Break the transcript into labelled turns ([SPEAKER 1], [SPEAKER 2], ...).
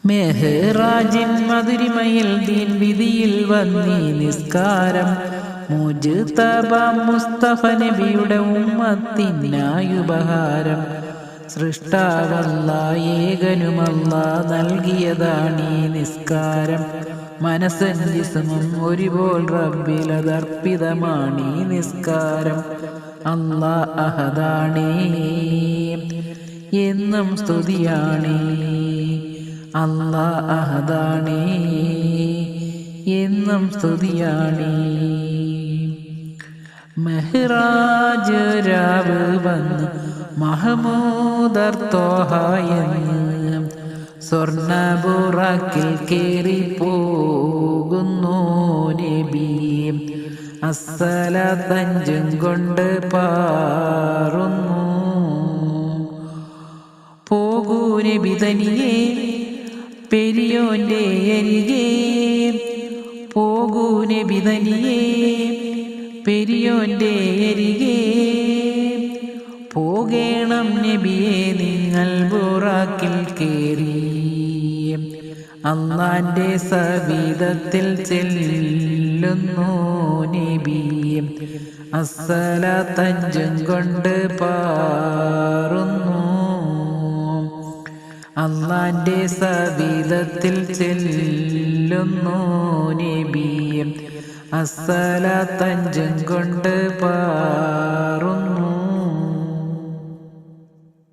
[SPEAKER 1] മെഹ്റാജിൻ മധുരിമയിൽ ദീൻ വിധിയിൽ വന്നീ നിസ്കാരം മുജ്തബ മുസ്തഫ നബിയുടെ ഉമ്മത്തിനായുപഹാരം സൃഷ്ടാവല്ലാഹ് ഏകനുമല്ലാഹ് നൽകിയതാണീ നിസ്കാരം മനസ്സും ജിസ്മും ഒരുപോൽ റബ്ബിലതർപ്പിതമാണീ നിസ്കാരം അല്ലാഹ് അഹദാണേ എന്നും സ്തുതിയാണേ അല്ലാഹ് അഹദാണേ എന്നും സ്തുതിയാണേ മെഹ്റാജ് രാവ് വന്ന് മഹമൂദർ ത്വാഹ എന്ന് സ്വർണ്ണബുറാക്കിൽ കേറിപ്പോകുന്നു നബി അസ്സലാത്തഞ്ചും കൊണ്ട് പാറുന്നു പോകൂ നബി തനിയേ പെരിയോന്റെ അരികെ പോകൂ നബി തനിയേ പെരിയോന്റെ അരികെ പോകേണം നബിയെ നിങ്ങൾ ബുറാക്കിൽ കേറി അല്ലാന്റെ സവിധത്തിൽ ചെല്ലുന്നു നബിയെ അസ്സലാത്തഞ്ചും കൊണ്ട് പാറുന്നു അല്ലാന്റെ സവിധത്തിൽ ചെല്ലുന്നു നബിയെ അസ്സലാത്തഞ്ചും കൊണ്ട് പാറുന്നു